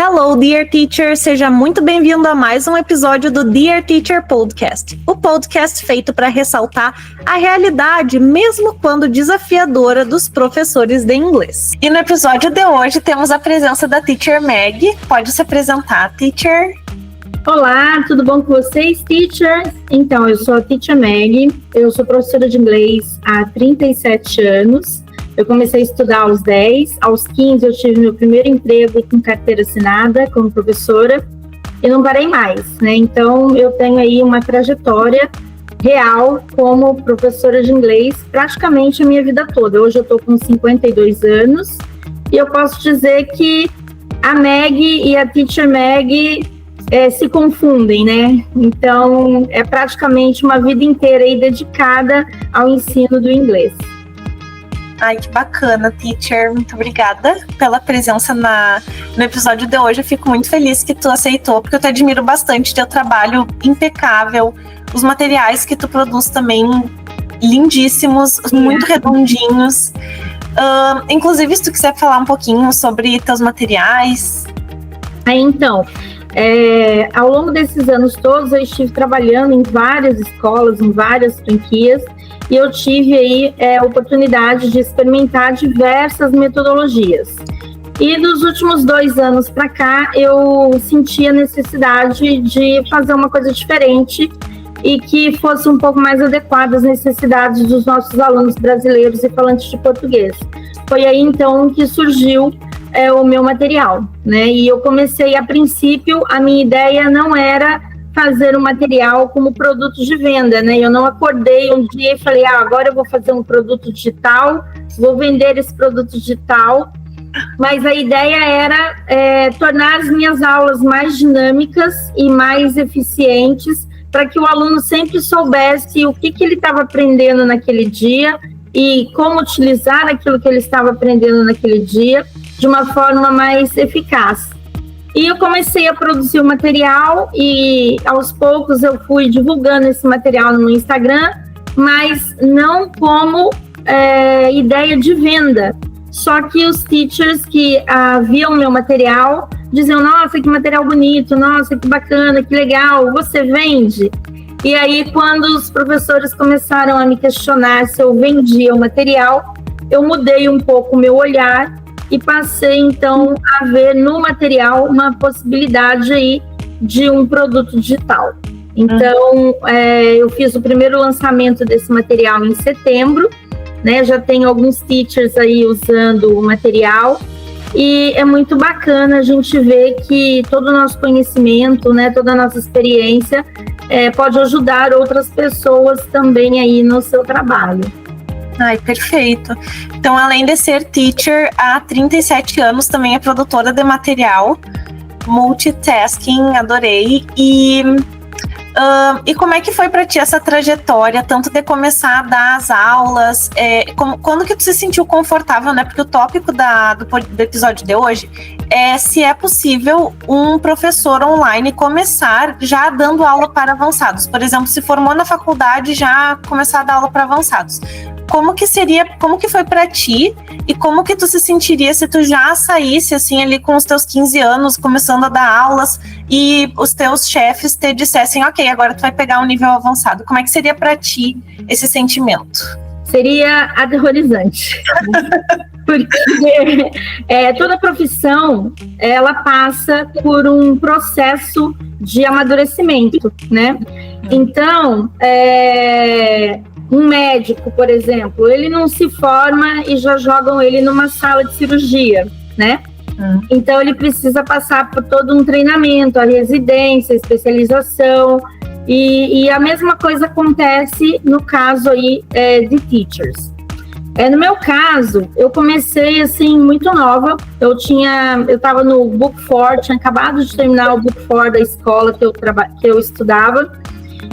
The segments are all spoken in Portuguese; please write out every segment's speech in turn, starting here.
Hello, Dear Teacher! Seja muito bem-vindo a mais um episódio do Dear Teacher Podcast, o podcast feito para ressaltar a realidade, mesmo quando desafiadora, dos professores de inglês. E no episódio de hoje temos a presença da Teacher Meg. Pode se apresentar, Teacher? Olá, tudo bom com vocês, teachers? Então, eu sou a Teacher Meg, eu sou professora de inglês há 37 anos. Eu comecei a estudar aos 10, aos 15 eu tive meu primeiro emprego com carteira assinada como professora e não parei mais, né? Então, eu tenho aí uma trajetória real como professora de inglês praticamente a minha vida toda. Hoje eu estou com 52 anos e eu posso dizer que a Meg e a Teacher Meg se confundem, né? Então, é praticamente uma vida inteira aí dedicada ao ensino do inglês. Ai, que bacana, Teacher. Muito obrigada pela presença no episódio de hoje. Eu fico muito feliz que tu aceitou, porque eu te admiro bastante, teu trabalho impecável, os materiais que tu produz também lindíssimos, muito redondinhos. Inclusive, se tu quiser falar um pouquinho sobre teus materiais. Então, ao longo desses anos todos, eu estive trabalhando em várias escolas, em várias franquias, e eu tive aí a oportunidade de experimentar diversas metodologias. E dos últimos 2 anos para cá, eu senti a necessidade de fazer uma coisa diferente e que fosse um pouco mais adequada às necessidades dos nossos alunos brasileiros e falantes de português. Foi aí, então, que surgiu o meu material, né? E eu comecei, a princípio, a minha ideia não era fazer um material como produto de venda, né? Eu não acordei um dia e falei, agora eu vou fazer um produto digital, vou vender esse produto digital, mas a ideia era tornar as minhas aulas mais dinâmicas e mais eficientes para que o aluno sempre soubesse o que ele estava aprendendo naquele dia e como utilizar aquilo que ele estava aprendendo naquele dia de uma forma mais eficaz. E eu comecei a produzir o material e aos poucos eu fui divulgando esse material no Instagram, mas não como ideia de venda. Só que os teachers que viam meu material diziam, nossa, que material bonito, nossa, que bacana, que legal, você vende? E aí, quando os professores começaram a me questionar se eu vendia o material, eu mudei um pouco o meu olhar e passei, então, a ver no material uma possibilidade aí de um produto digital. Então, eu fiz o primeiro lançamento desse material em setembro, né? Já tem alguns teachers aí usando o material e é muito bacana a gente ver que todo o nosso conhecimento, né, toda a nossa experiência pode ajudar outras pessoas também aí no seu trabalho. Ai, perfeito. Então, além de ser teacher, há 37 anos também é produtora de material, multitasking, adorei. E como é que foi para ti essa trajetória, tanto de começar a dar as aulas, quando que tu se sentiu confortável, né? Porque o tópico do episódio de hoje é se é possível um professor online começar já dando aula para avançados. Por exemplo, se formou na faculdade, já começar a dar aula para avançados. Como que foi para ti e como que tu se sentiria se tu já saísse assim ali com os teus 15 anos, começando a dar aulas e os teus chefes te dissessem, ok, agora tu vai pegar um nível avançado. Como é que seria para ti esse sentimento? Seria aterrorizante. Porque toda profissão, ela passa por um processo de amadurecimento, né? Então, um médico, por exemplo, ele não se forma e já jogam ele numa sala de cirurgia, né? Então, ele precisa passar por todo um treinamento, a residência, a especialização, e a mesma coisa acontece no caso aí de teachers. No meu caso, eu comecei assim muito nova. Eu estava no Book 4, tinha acabado de terminar o Book 4 da escola que eu estudava.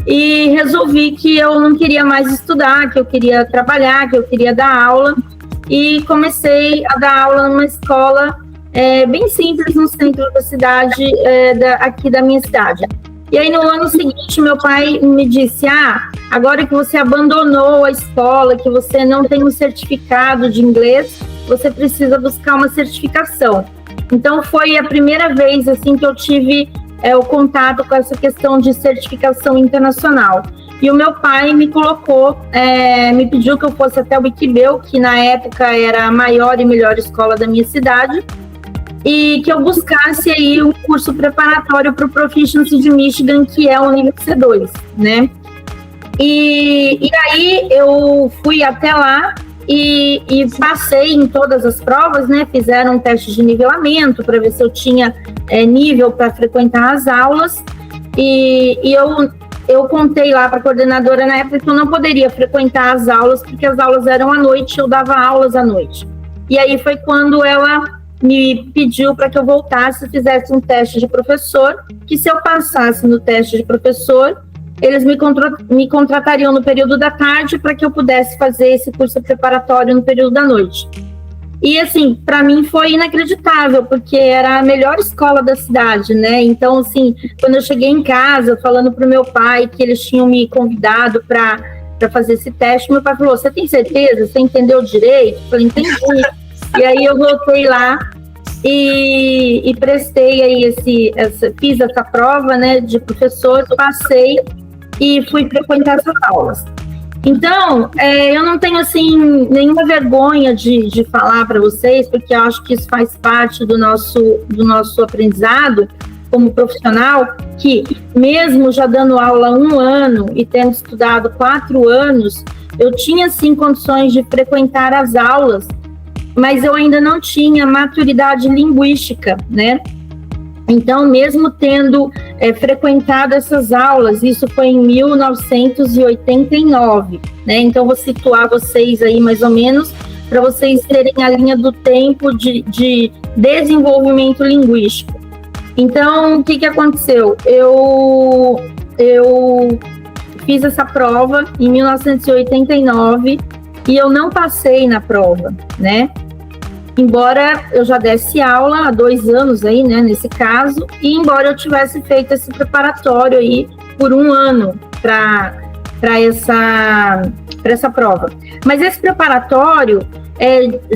E resolvi que eu não queria mais estudar, que eu queria trabalhar, que eu queria dar aula. E comecei a dar aula numa escola bem simples no centro da cidade, aqui da minha cidade. E aí, no ano seguinte, meu pai me disse, agora que você abandonou a escola, que você não tem um certificado de inglês, você precisa buscar uma certificação. Então foi a primeira vez assim que eu tive o contato com essa questão de certificação internacional. E o meu pai me colocou, me pediu que eu fosse até o Wikibew, que na época era a maior e melhor escola da minha cidade, e que eu buscasse aí um curso preparatório para o Proficiency de Michigan, que é o nível C2, né? E aí eu fui até lá e passei em todas as provas, né? Fizeram um teste de nivelamento para ver se eu tinha nível para frequentar as aulas, e eu contei lá para a coordenadora na época que eu não poderia frequentar as aulas, porque as aulas eram à noite, eu dava aulas à noite. E aí foi quando ela me pediu para que eu voltasse e fizesse um teste de professor, que se eu passasse no teste de professor, eles me contratariam no período da tarde para que eu pudesse fazer esse curso preparatório no período da noite. E, assim, para mim foi inacreditável, porque era a melhor escola da cidade, né? Então, assim, quando eu cheguei em casa, falando para o meu pai que eles tinham me convidado para fazer esse teste, meu pai falou, você tem certeza? Você entendeu direito? Eu falei, entendi. E aí eu voltei lá e prestei aí fiz essa prova, né, de professor, passei e fui frequentar essas aulas. Então, eu não tenho, assim, nenhuma vergonha de falar para vocês, porque eu acho que isso faz parte do nosso aprendizado como profissional, que mesmo já dando aula há 1 ano e tendo estudado 4 anos, eu tinha, sim, condições de frequentar as aulas, mas eu ainda não tinha maturidade linguística, né? Então, mesmo tendo frequentado essas aulas, isso foi em 1989, né? Então, vou situar vocês aí mais ou menos, para vocês terem a linha do tempo de desenvolvimento linguístico. Então, o que aconteceu? Eu fiz essa prova em 1989 e eu não passei na prova, né? Embora eu já desse aula há 2 anos aí, né, nesse caso, e embora eu tivesse feito esse preparatório aí por 1 ano para essa prova. Mas esse preparatório,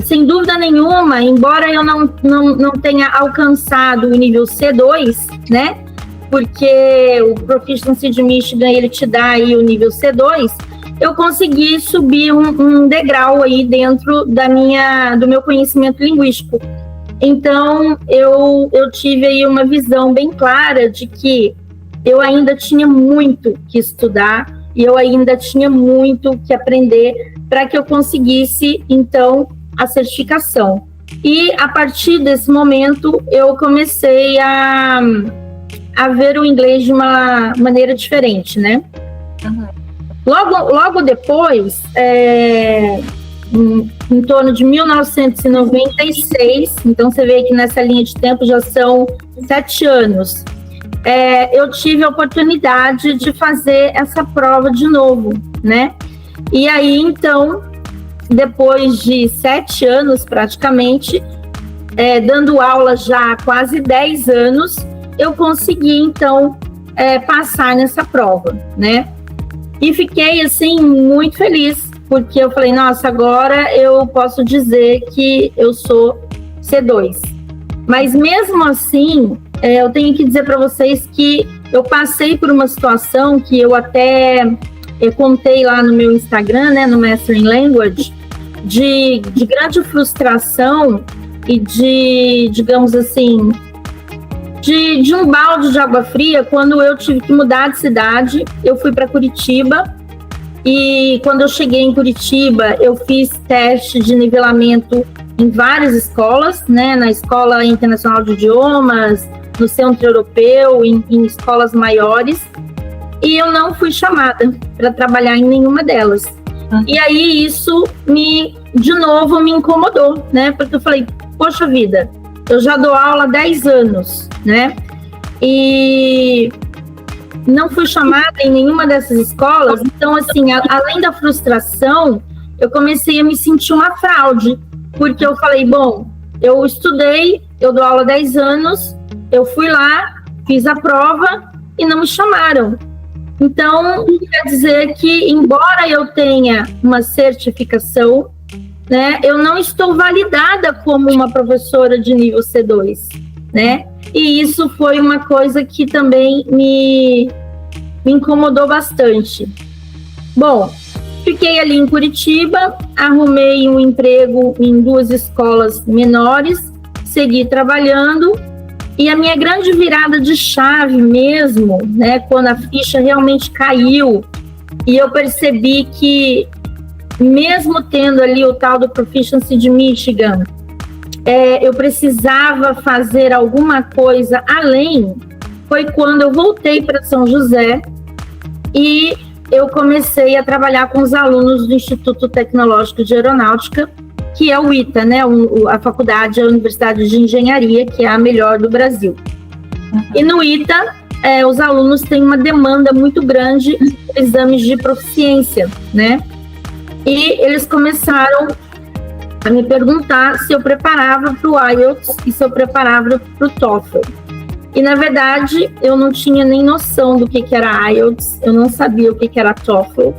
sem dúvida nenhuma, embora eu não tenha alcançado o nível C2, né, porque o Proficiency de Michigan, ele te dá aí o nível C2, eu consegui subir um degrau aí dentro do meu conhecimento linguístico. Então, eu tive aí uma visão bem clara de que eu ainda tinha muito que estudar e eu ainda tinha muito que aprender para que eu conseguisse, então, a certificação. E, a partir desse momento, eu comecei a ver o inglês de uma maneira diferente, né? Uhum. Logo depois, em torno de 1996, então você vê que nessa linha de tempo já são 7 anos, eu tive a oportunidade de fazer essa prova de novo, né? E aí, então, depois de 7 anos praticamente, dando aula já há quase 10 anos, eu consegui, então, passar nessa prova, né? E fiquei, assim, muito feliz, porque eu falei, nossa, agora eu posso dizer que eu sou C2. Mas mesmo assim, eu tenho que dizer para vocês que eu passei por uma situação que eu contei lá no meu Instagram, né, no Mastering Language, de grande frustração e digamos assim, de um balde de água fria, quando eu tive que mudar de cidade. Eu fui para Curitiba e quando eu cheguei em Curitiba, eu fiz teste de nivelamento em várias escolas, né? Na Escola Internacional de Idiomas, no Centro Europeu, em escolas maiores, e eu não fui chamada para trabalhar em nenhuma delas. E aí isso de novo me incomodou, né? Porque eu falei, poxa vida, eu já dou aula há 10 anos, né? E não fui chamada em nenhuma dessas escolas. Então, assim, além da frustração, eu comecei a me sentir uma fraude, porque eu falei, bom, eu estudei, eu dou aula há 10 anos, eu fui lá, fiz a prova e não me chamaram. Então, quer dizer que, embora eu tenha uma certificação, né, eu não estou validada como uma professora de nível C2, né? E isso foi uma coisa que também me incomodou bastante. Bom, fiquei ali em Curitiba, arrumei um emprego em 2 escolas menores, segui trabalhando, e a minha grande virada de chave mesmo, né, quando a ficha realmente caiu, e eu percebi que, mesmo tendo ali o tal do Proficiency de Michigan, eu precisava fazer alguma coisa além, foi quando eu voltei para São José e eu comecei a trabalhar com os alunos do Instituto Tecnológico de Aeronáutica, que é o ITA, né? A faculdade, a Universidade de Engenharia, que é a melhor do Brasil. E no ITA, os alunos têm uma demanda muito grande de exames de proficiência, né? E eles começaram a me perguntar se eu preparava para o IELTS e se eu preparava para o TOEFL. E, na verdade, eu não tinha nem noção do que era IELTS, eu não sabia o que era TOEFL.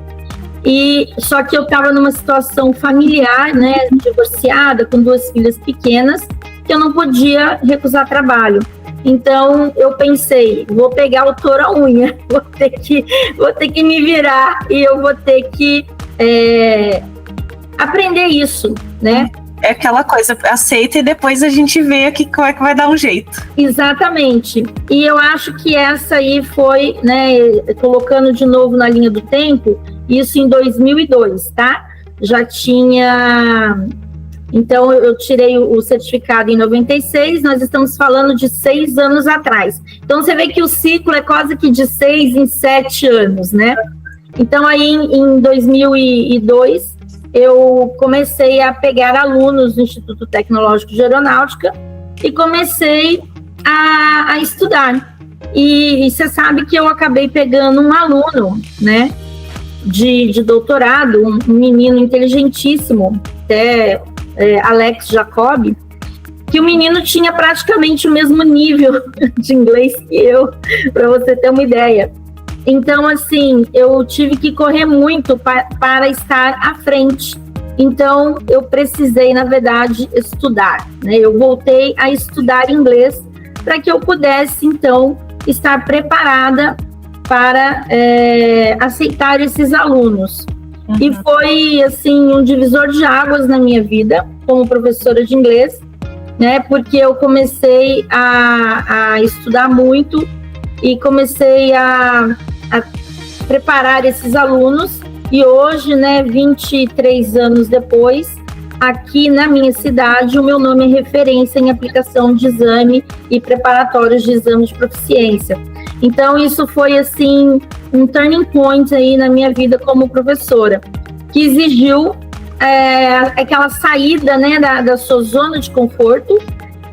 Só que eu estava numa situação familiar, né, divorciada, com 2 filhas pequenas, que eu não podia recusar trabalho. Então, eu pensei, vou pegar o touro à unha, vou ter que me virar e eu vou ter que aprender isso, né? É aquela coisa, aceita e depois a gente vê aqui como é que vai dar um jeito. Exatamente. E eu acho que essa aí foi, né, colocando de novo na linha do tempo, isso em 2002, tá? Já tinha... Então, eu tirei o certificado em 96, nós estamos falando de 6 anos atrás. Então, você vê que o ciclo é quase que de 6 em 7 anos, né? Então, aí em 2002, eu comecei a pegar alunos do Instituto Tecnológico de Aeronáutica e comecei a estudar. E você sabe que eu acabei pegando um aluno, né, de doutorado, um menino inteligentíssimo, até Alex Jacob, que o menino tinha praticamente o mesmo nível de inglês que eu, para você ter uma ideia. Então, assim, eu tive que correr muito para estar à frente. Então, eu precisei, na verdade, estudar, né? Eu voltei a estudar inglês para que eu pudesse, então, estar preparada para aceitar esses alunos. Uhum. E foi, assim, um divisor de águas na minha vida como professora de inglês, né? Porque eu comecei a estudar muito e comecei a preparar esses alunos, e hoje, né, 23 anos depois, aqui na minha cidade, o meu nome é referência em aplicação de exame e preparatórios de exame de proficiência. Então, isso foi, assim, um turning point aí na minha vida como professora, que exigiu aquela saída, né, da sua zona de conforto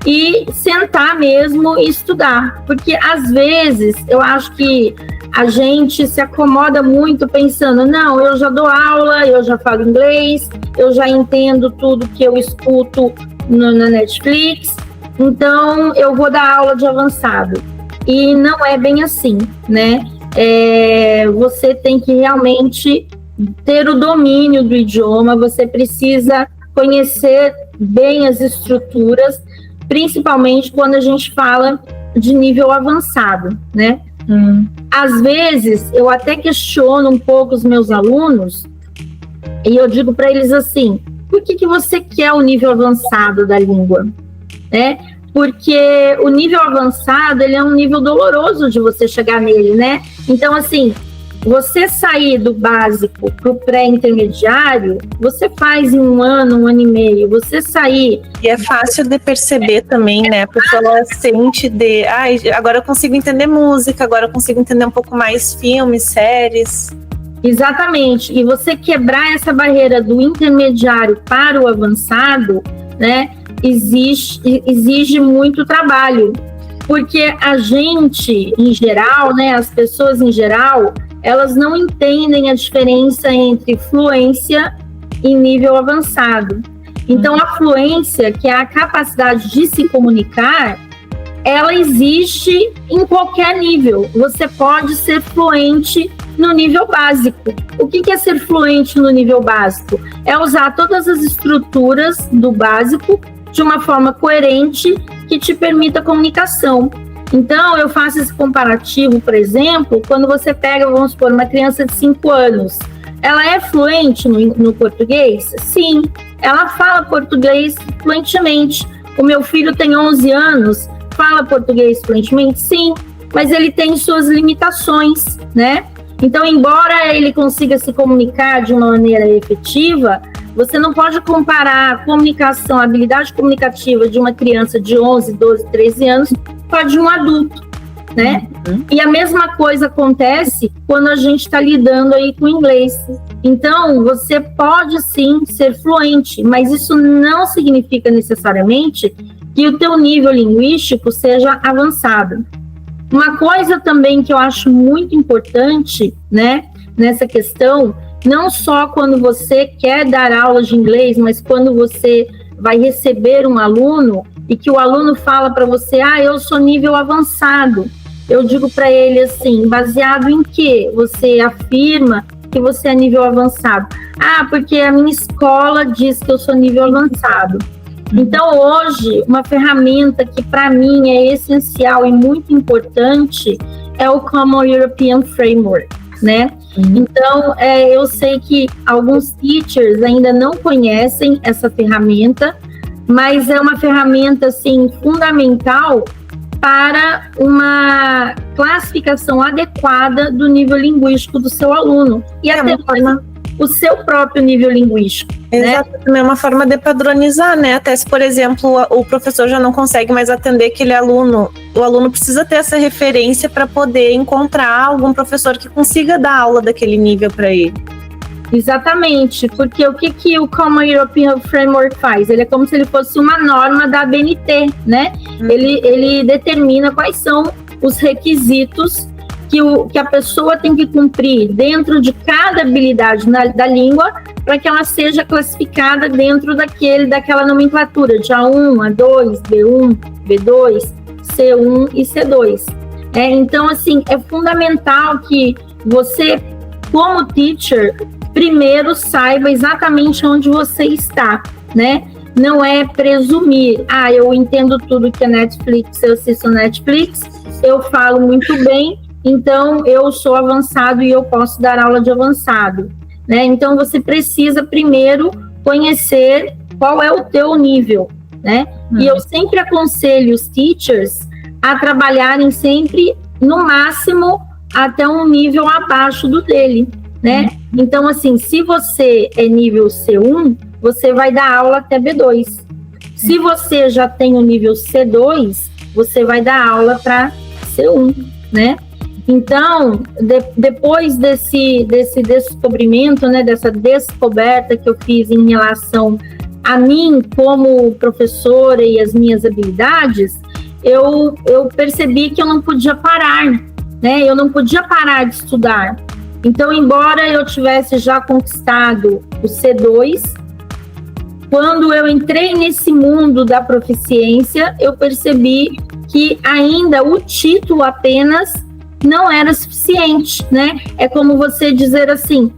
e sentar mesmo e estudar, porque às vezes eu acho que a gente se acomoda muito pensando, não, eu já dou aula, eu já falo inglês, eu já entendo tudo que eu escuto na Netflix, então eu vou dar aula de avançado. E não é bem assim, né? Você tem que realmente ter o domínio do idioma, você precisa conhecer bem as estruturas, principalmente quando a gente fala de nível avançado, né? Às vezes, eu até questiono um pouco os meus alunos e eu digo para eles assim, por que você quer o nível avançado da língua? Né? Porque o nível avançado, ele é um nível doloroso de você chegar nele, né? Então, assim, você sair do básico para o pré-intermediário, você faz em 1 ano, 1 ano e meio. Você sair... E é fácil de perceber também, né? Porque ela sente agora eu consigo entender música, agora eu consigo entender um pouco mais filmes, séries. Exatamente. E você quebrar essa barreira do intermediário para o avançado, né? Exige muito trabalho. Porque a gente, em geral, né? As pessoas em geral... elas não entendem a diferença entre fluência e nível avançado. Então, a fluência, que é a capacidade de se comunicar, ela existe em qualquer nível. Você pode ser fluente no nível básico. O que é ser fluente no nível básico? É usar todas as estruturas do básico de uma forma coerente que te permita comunicação. Então, eu faço esse comparativo, por exemplo, quando você pega, vamos supor, uma criança de 5 anos, ela é fluente no português? Sim, ela fala português fluentemente. O meu filho tem 11 anos, fala português fluentemente? Sim, mas ele tem suas limitações, né? Então, embora ele consiga se comunicar de uma maneira efetiva, você não pode comparar a comunicação, a habilidade comunicativa de uma criança de 11, 12, 13 anos com a de um adulto, né? E a mesma coisa acontece quando a gente está lidando aí com inglês. Então, você pode sim ser fluente, mas isso não significa necessariamente que o teu nível linguístico seja avançado. Uma coisa também que eu acho muito importante, né, nessa questão, não só quando você quer dar aula de inglês, mas quando você vai receber um aluno e que o aluno fala para você, eu sou nível avançado. Eu digo para ele assim, baseado em quê? Você afirma que você é nível avançado. Porque a minha escola diz que eu sou nível avançado. Então, hoje, uma ferramenta que para mim é essencial e muito importante é o Common European Framework, né? Então, eu sei que alguns teachers ainda não conhecem essa ferramenta, mas é uma ferramenta, assim, fundamental para uma classificação adequada do nível linguístico do seu aluno e até o seu próprio nível linguístico. Exato, né? É uma forma de padronizar, né? Até se, por exemplo, o professor já não consegue mais atender aquele aluno, o aluno precisa ter essa referência para poder encontrar algum professor que consiga dar aula daquele nível para ele. Exatamente, porque o que o Common European Framework faz? Ele é como se ele fosse uma norma da ABNT, né? Ele determina quais são os requisitos que a pessoa tem que cumprir dentro de cada habilidade da língua para que ela seja classificada dentro daquela nomenclatura de A1, A2, B1, B2, C1 e C2. Então, assim, é fundamental que você, como teacher, primeiro saiba exatamente onde você está, né? Não é presumir, eu entendo tudo que é Netflix, eu assisto Netflix, eu falo muito bem, então eu sou avançado e eu posso dar aula de avançado, né? Então você precisa primeiro conhecer qual é o teu nível, né? E eu sempre aconselho os teachers a trabalharem sempre no máximo até um nível abaixo do dele, né? Então, assim, se você é nível C1, você vai dar aula até B2. Se você já tem o nível C2, você vai dar aula para C1, né? Então, depois desse descobrimento, né, dessa descoberta que eu fiz em relação a mim como professora e as minhas habilidades, eu percebi que eu não podia parar, né? Eu não podia parar de estudar. Então, embora eu tivesse já conquistado o C2, quando eu entrei nesse mundo da proficiência, eu percebi que ainda o título apenas não era suficiente, né? É como você dizer assim,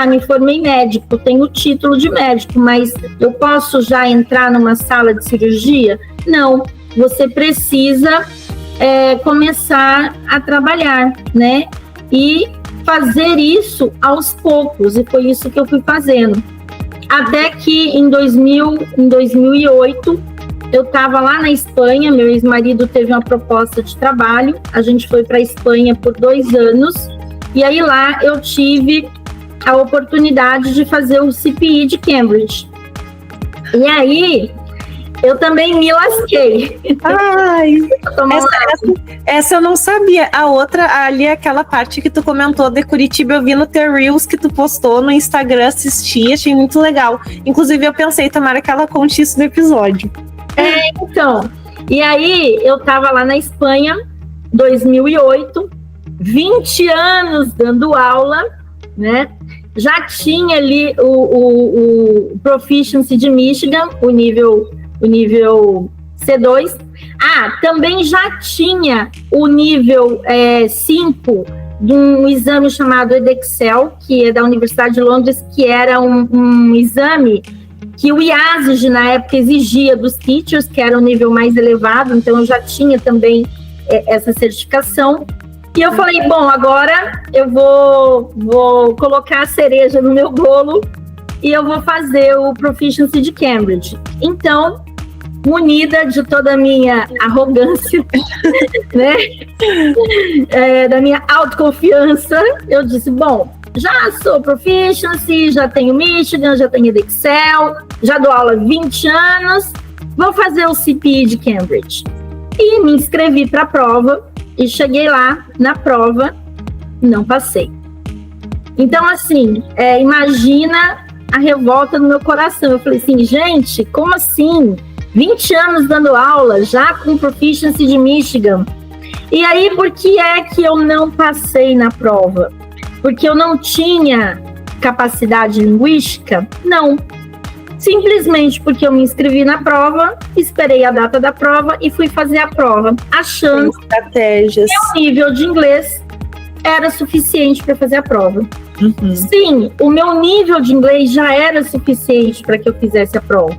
me formei médico, tenho o título de médico, mas eu posso já entrar numa sala de cirurgia? Não, você precisa começar a trabalhar, né? E fazer isso aos poucos, e foi isso que eu fui fazendo. Até que em 2008, eu estava lá na Espanha, meu ex-marido teve uma proposta de trabalho, a gente foi para a Espanha por 2 anos, e aí lá eu tive a oportunidade de fazer o CPE de Cambridge. E aí, eu também me lasquei. Essa eu não sabia. A outra, ali, aquela parte que tu comentou de Curitiba, eu vi no teu Reels que tu postou no Instagram, assisti, achei muito legal. Inclusive, eu pensei, Tamara, que ela conte isso no episódio. Então, e aí, eu tava lá na Espanha, 2008, 20 anos dando aula, né? Já tinha ali o Proficiency de Michigan, o nível C2. Também já tinha o nível 5 de um exame chamado Edexcel, que é da Universidade de Londres, que era um exame que o IASG na época exigia dos teachers, que era um nível mais elevado, então eu já tinha também essa certificação. E eu falei, bom, agora eu vou colocar a cereja no meu bolo e eu vou fazer o Proficiency de Cambridge. Então, munida de toda a minha arrogância, né? Da minha autoconfiança, eu disse, bom, já sou Proficiency, já tenho Michigan, já tenho Edexcel, já dou aula há 20 anos, vou fazer o CPE de Cambridge. E me inscrevi para a prova e cheguei lá na prova, não passei. Então, assim, imagina a revolta no meu coração. Eu falei assim, gente, como assim? 20 anos dando aula, já com Proficiency de Michigan. E aí, por que é que eu não passei na prova? Porque eu não tinha capacidade linguística? Não. Simplesmente porque eu me inscrevi na prova, esperei a data da prova e fui fazer a prova, achando estratégias. Que o nível de inglês era suficiente para fazer a prova. Uhum. Sim, o meu nível de inglês já era suficiente para que eu fizesse a prova,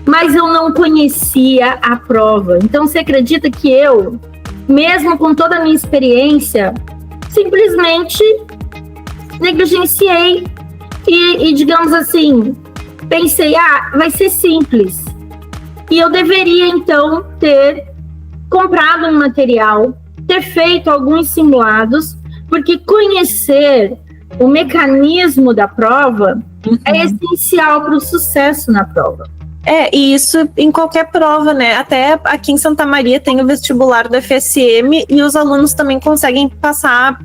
mas eu não conhecia a prova. Então, você acredita que eu, mesmo com toda a minha experiência, simplesmente negligenciei e digamos assim, pensei, vai ser simples. E eu deveria, então, ter comprado um material, ter feito alguns simulados, porque conhecer o mecanismo da prova é essencial para o sucesso na prova. E isso em qualquer prova, né? Até aqui em Santa Maria tem o vestibular do FSM e os alunos também conseguem passar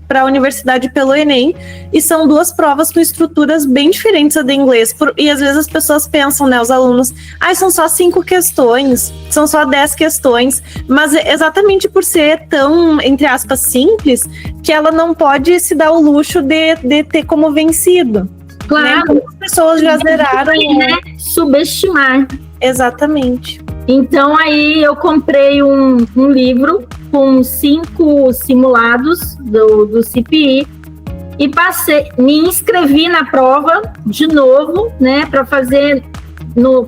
para a universidade pelo Enem, e são duas provas com estruturas bem diferentes da de inglês, e às vezes as pessoas pensam, né, os alunos, são só 5 questões, são só 10 questões, mas é exatamente por ser tão, entre aspas, simples, que ela não pode se dar o luxo de ter como vencido. Claro. Né? As pessoas já zeraram. Né? Subestimar. Exatamente. Então, aí eu comprei um livro com 5 simulados do CPE e me inscrevi na prova de novo, né, para fazer,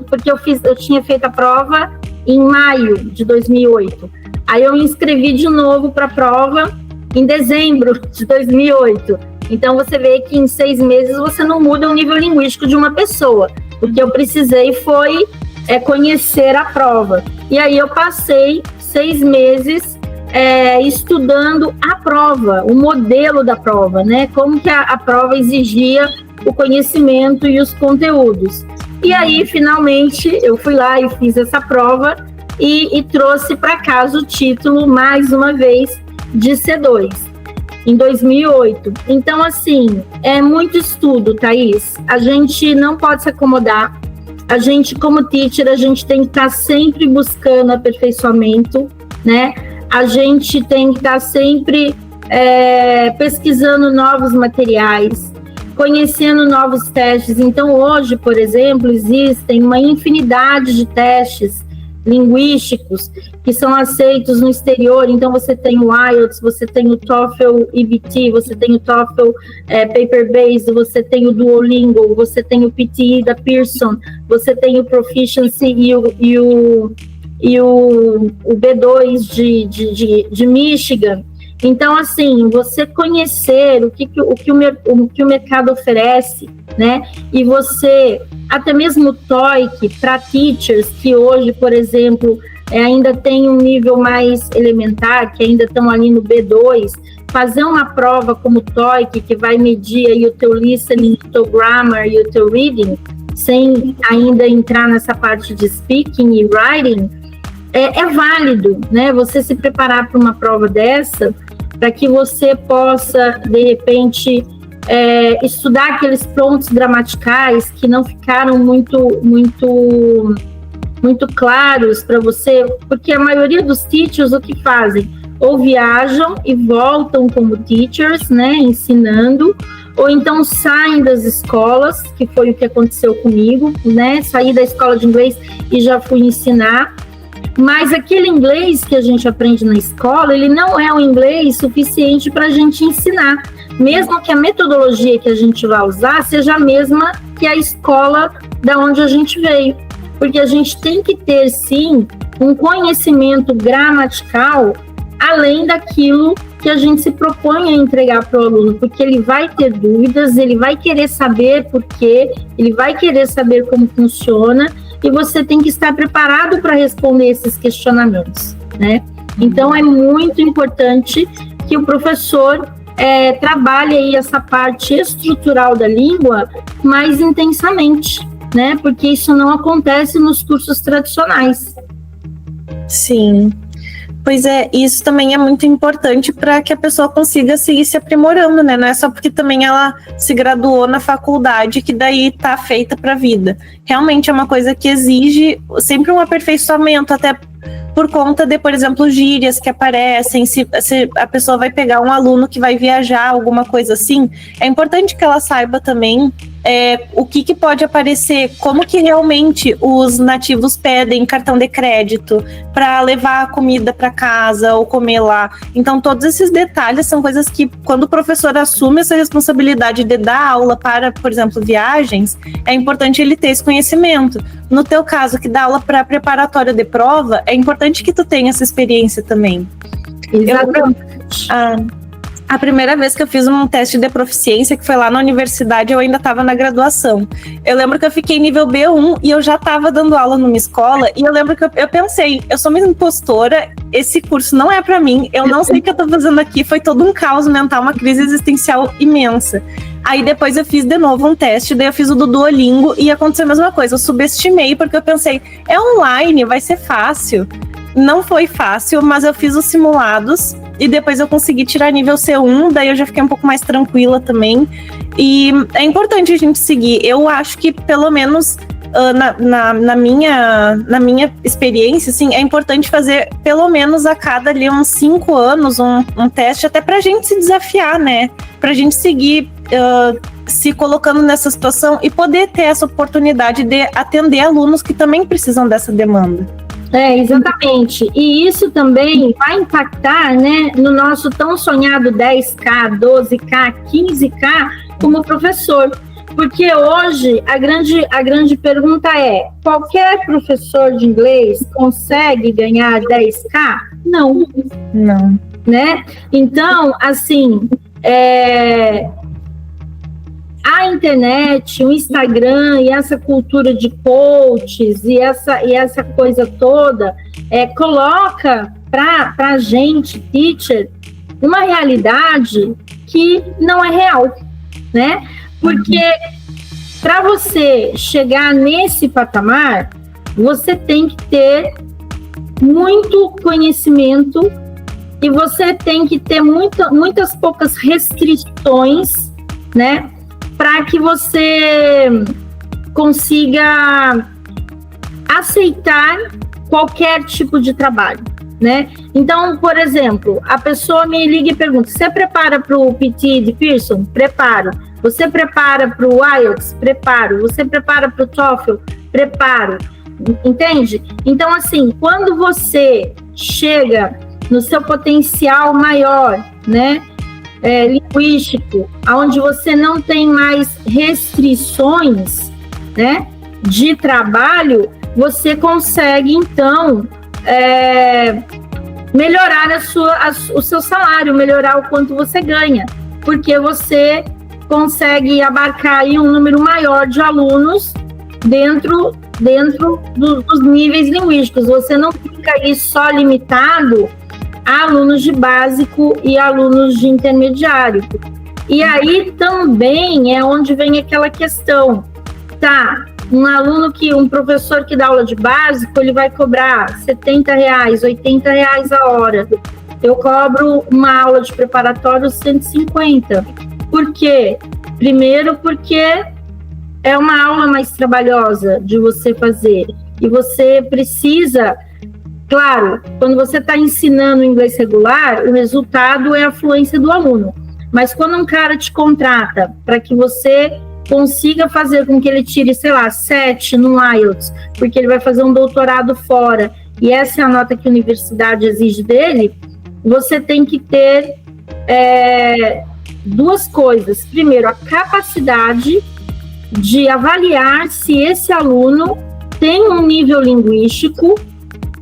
porque eu tinha feito a prova em maio de 2008. Aí eu me inscrevi de novo para a prova em dezembro de 2008. Então, você vê que em 6 meses você não muda o nível linguístico de uma pessoa. O que eu precisei foi conhecer a prova. E aí eu passei 6 meses estudando a prova, o modelo da prova, né? Como que a prova exigia o conhecimento e os conteúdos. E aí, finalmente, eu fui lá e fiz essa prova e trouxe para casa o título, mais uma vez, de C2, em 2008. Então, assim, é muito estudo, Thaís. A gente não pode se acomodar. A gente, como teacher, a gente tem que estar sempre buscando aperfeiçoamento, né? A gente tem que estar sempre pesquisando novos materiais, conhecendo novos testes. Então, hoje, por exemplo, existem uma infinidade de testes linguísticos que são aceitos no exterior. Então, você tem o IELTS, você tem o TOEFL EBT, você tem o TOEFL Paper Based, você tem o Duolingo, você tem o PTE da Pearson, você tem o Proficiency e o B2 de Michigan. Então, assim, você conhecer o que o mercado oferece, né? E você, até mesmo o TOEIC para teachers que hoje, por exemplo, ainda tem um nível mais elementar, que ainda estão ali no B2, fazer uma prova como o TOEIC, que vai medir aí o teu listening, o teu grammar e o teu reading, sem ainda entrar nessa parte de speaking e writing, é válido, né? Você se preparar para uma prova dessa, para que você possa, de repente, estudar aqueles pontos gramaticais que não ficaram muito claros para você, porque a maioria dos teachers o que fazem? Ou viajam e voltam como teachers, né, ensinando, ou então saem das escolas, que foi o que aconteceu comigo, né? Saí da escola de inglês e já fui ensinar. Mas aquele inglês que a gente aprende na escola, ele não é um inglês suficiente para a gente ensinar. Mesmo que a metodologia que a gente vai usar seja a mesma que a escola da onde a gente veio. Porque a gente tem que ter, sim, um conhecimento gramatical além daquilo que a gente se propõe a entregar para o aluno, porque ele vai ter dúvidas, ele vai querer saber por quê, ele vai querer saber como funciona, e você tem que estar preparado para responder esses questionamentos, né? Então, é muito importante que o professor trabalhe aí essa parte estrutural da língua mais intensamente, né? Porque isso não acontece nos cursos tradicionais. Sim. Pois é, isso também é muito importante para que a pessoa consiga seguir se aprimorando, né? Não é só porque também ela se graduou na faculdade que daí tá feita para a vida. Realmente é uma coisa que exige sempre um aperfeiçoamento, até por conta de, por exemplo, gírias que aparecem, se a pessoa vai pegar um aluno que vai viajar, alguma coisa assim, é importante que ela saiba também o que pode aparecer, como que realmente os nativos pedem cartão de crédito para levar a comida para casa ou comer lá. Então, todos esses detalhes são coisas que, quando o professor assume essa responsabilidade de dar aula para, por exemplo, viagens, é importante ele ter esse conhecimento. No teu caso, que dá aula para preparatória de prova, é importante que tu tenha essa experiência também. Exatamente. A primeira vez que eu fiz um teste de proficiência, que foi lá na universidade, eu ainda estava na graduação. Eu lembro que eu fiquei nível B1 e eu já estava dando aula numa escola, e eu lembro que eu pensei, eu sou uma impostora, esse curso não é para mim, eu não sei o que eu tô fazendo aqui, foi todo um caos mental, uma crise existencial imensa. Aí depois eu fiz de novo um teste, daí eu fiz o do Duolingo e aconteceu a mesma coisa, eu subestimei, porque eu pensei, é online, vai ser fácil. Não foi fácil, mas eu fiz os simulados e depois eu consegui tirar nível C1, daí eu já fiquei um pouco mais tranquila também. E é importante a gente seguir. Eu acho que, pelo menos na minha experiência, assim, é importante fazer pelo menos a cada ali uns 5 anos um teste, até pra gente se desafiar, né? Pra gente seguir se colocando nessa situação e poder ter essa oportunidade de atender alunos que também precisam dessa demanda. Exatamente. E isso também vai impactar, né, no nosso tão sonhado 10K, 12K, 15K como professor. Porque hoje a grande pergunta é: qualquer professor de inglês consegue ganhar 10K? Não. Né? Então, assim, a internet, o Instagram e essa cultura de coaches e essa coisa toda coloca para a gente, teacher, uma realidade que não é real, né? Porque para você chegar nesse patamar, você tem que ter muito conhecimento e você tem que ter muitas poucas restrições, né? Para que você consiga aceitar qualquer tipo de trabalho, né? Então, por exemplo, a pessoa me liga e pergunta: você prepara para o PT de Pearson? Preparo. Você prepara para o IELTS? Preparo. Você prepara para o TOEFL? Preparo. Entende? Então, assim, quando você chega no seu potencial maior, né? Linguístico, onde você não tem mais restrições, né, de trabalho, você consegue, então, melhorar o seu salário, melhorar o quanto você ganha, porque você consegue abarcar aí um número maior de alunos dentro dos níveis linguísticos. Você não fica aí só limitado a alunos de básico e alunos de intermediário. E aí também é onde vem aquela questão, tá? Um professor que dá aula de básico, ele vai cobrar R$70, R$80 a hora. Eu cobro uma aula de preparatório 150. Por quê? Primeiro porque é uma aula mais trabalhosa de você fazer. E você precisa... Claro, quando você está ensinando inglês regular, o resultado é a fluência do aluno. Mas quando um cara te contrata para que você consiga fazer com que ele tire, sei lá, 7 no IELTS, porque ele vai fazer um doutorado fora e essa é a nota que a universidade exige dele, você tem que ter duas coisas. Primeiro, a capacidade de avaliar se esse aluno tem um nível linguístico